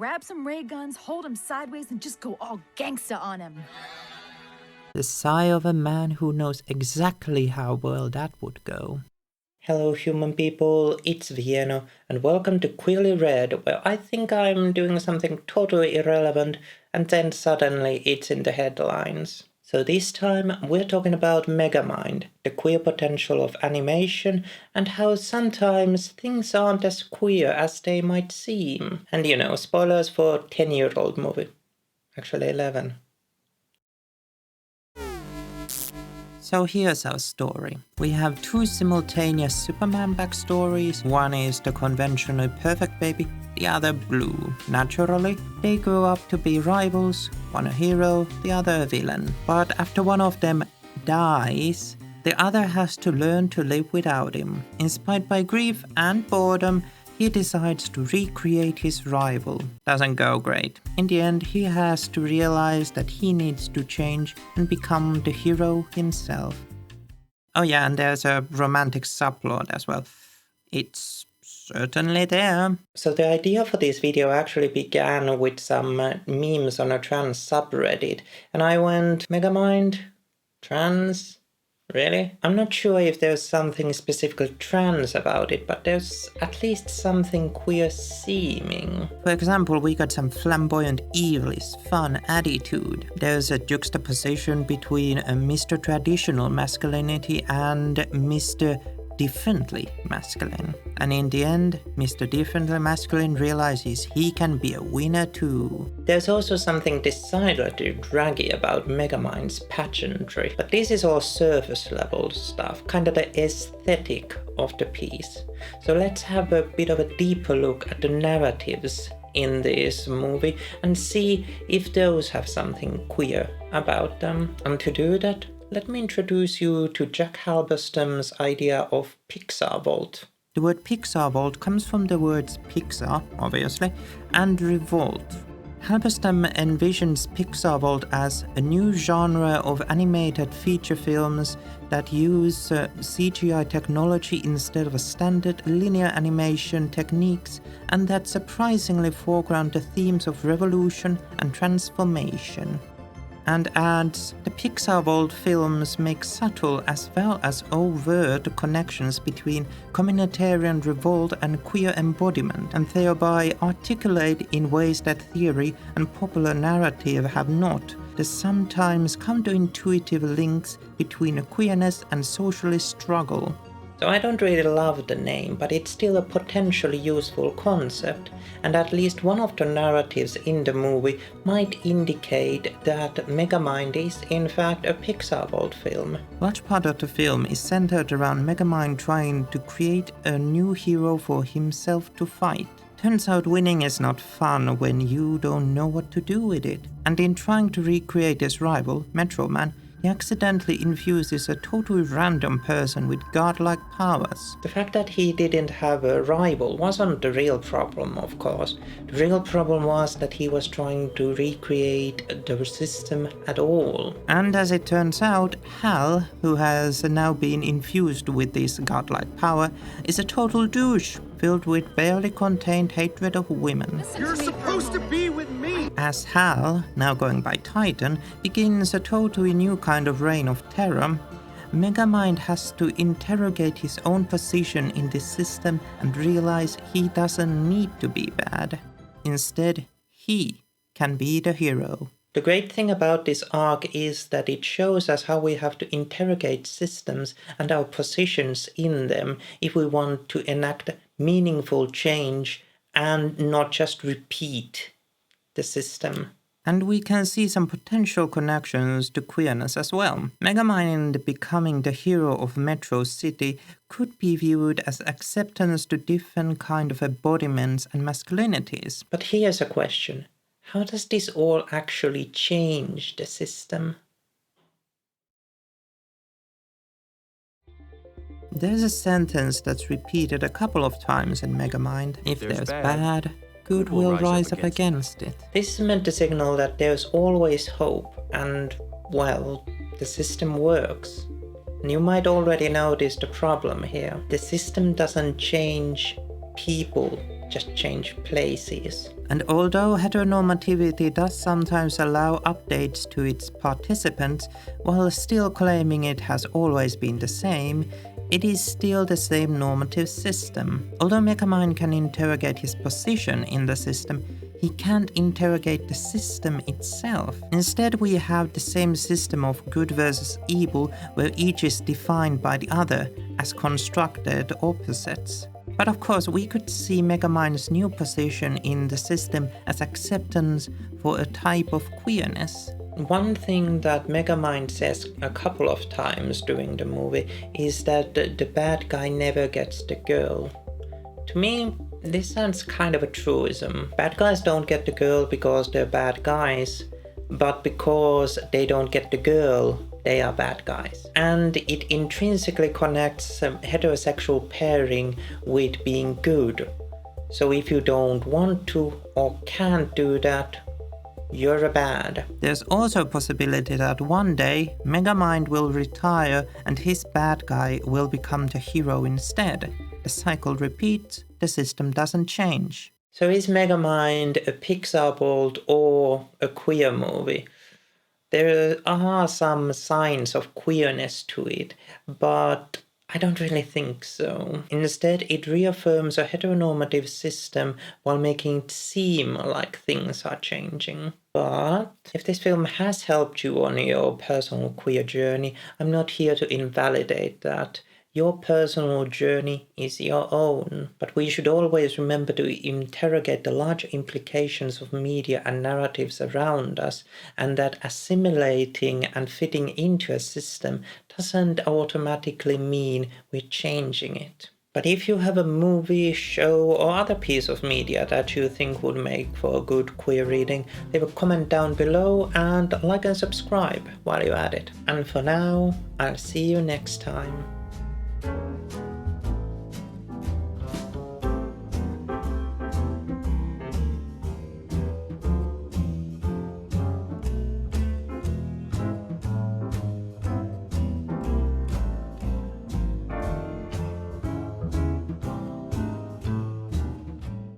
grab some ray guns, hold him sideways, and just go all gangsta on him. The sigh of a man who knows exactly how well that would go. Hello human people, it's Vienna, and welcome to Queerly Read, where I think I'm doing something totally irrelevant, and then suddenly it's in the headlines. So this time we're talking about Megamind, the queer potential of animation, and how sometimes things aren't as queer as they might seem. And you know, spoilers for a 10-year-old movie. Actually 11. So here's our story. We have two simultaneous Superman backstories. One is the conventional perfect baby, the other blue. Naturally, they grow up to be rivals, one a hero, the other a villain. But after one of them dies, the other has to learn to live without him. Inspired by grief and boredom, he decides to recreate his rival. Doesn't go great. In the end, he has to realize that he needs to change and become the hero himself. Oh yeah, and there's a romantic subplot as well. It's certainly there. So the idea for this video actually began with some memes on a trans subreddit. And I went, Megamind? Trans? Really? I'm not sure if there's something specifically trans about it, but there's at least something queer seeming. For example, we got some flamboyant, evilish, fun attitude. There's a juxtaposition between a Mr. Traditional masculinity and Mr. Differently masculine. And in the end, Mr. Differently masculine realizes he can be a winner too. There's also something decidedly draggy about Megamind's pageantry, but this is all surface level stuff, kind of the aesthetic of the piece. So let's have a bit of a deeper look at the narratives in this movie and see if those have something queer about them. And to do that, let me introduce you to Jack Halberstam's idea of Pixar Vault. The word Pixar Vault comes from the words Pixar, obviously, and revolt. Halberstam envisions Pixar Vault as a new genre of animated feature films that use CGI technology instead of standard linear animation techniques, and that surprisingly foreground the themes of revolution and transformation. And adds, the Pixar Vault films make subtle as well as overt connections between communitarian revolt and queer embodiment, and thereby articulate in ways that theory and popular narrative have not, the sometimes counterintuitive links between queerness and socialist struggle. So I don't really love the name, but it's still a potentially useful concept, and at least one of the narratives in the movie might indicate that Megamind is in fact a Pixar Vault film. Large part of the film is centered around Megamind trying to create a new hero for himself to fight. Turns out winning is not fun when you don't know what to do with it, and in trying to recreate his rival, Metro Man, he accidentally infuses a totally random person with godlike powers. The fact that he didn't have a rival wasn't the real problem, of course. The real problem was that he was trying to recreate the system at all. And as it turns out, Hal, who has now been infused with this godlike power, is a total douche, filled with barely contained hatred of women. You're supposed to be with me! As Hal, now going by Titan, begins a totally new kind of reign of terror, Megamind has to interrogate his own position in this system and realize he doesn't need to be bad. Instead, he can be the hero. The great thing about this arc is that it shows us how we have to interrogate systems and our positions in them if we want to enact meaningful change and not just repeat the system. And we can see some potential connections to queerness as well. Megamind becoming the hero of Metro City could be viewed as acceptance to different kind of embodiments and masculinities. But here's a question. How does this all actually change the system? There's a sentence that's repeated a couple of times in Megamind. If there's bad, good will rise up against it. This is meant to signal that there's always hope and, well, the system works. And you might already notice the problem here. The system doesn't change people just change places. And although heteronormativity does sometimes allow updates to its participants, while still claiming it has always been the same, it is still the same normative system. Although Megamind can interrogate his position in the system, he can't interrogate the system itself. Instead, we have the same system of good versus evil, where each is defined by the other as constructed opposites. But of course, we could see Megamind's new position in the system as acceptance for a type of queerness. One thing that Megamind says a couple of times during the movie is that the bad guy never gets the girl. To me, this sounds kind of a truism. Bad guys don't get the girl because they're bad guys, but because they don't get the girl, they are bad guys. And it intrinsically connects heterosexual pairing with being good. So if you don't want to or can't do that, you're a bad. There's also a possibility that one day Megamind will retire and his bad guy will become the hero instead. The cycle repeats, the system doesn't change. So is Megamind a Pixar bolt or a queer movie? There are some signs of queerness to it, but I don't really think so. Instead, it reaffirms a heteronormative system while making it seem like things are changing. But if this film has helped you on your personal queer journey, I'm not here to invalidate that. Your personal journey is your own, but we should always remember to interrogate the larger implications of media and narratives around us, and that assimilating and fitting into a system doesn't automatically mean we're changing it. But if you have a movie, show, or other piece of media that you think would make for a good queer reading, leave a comment down below and like and subscribe while you're at it. And for now, I'll see you next time.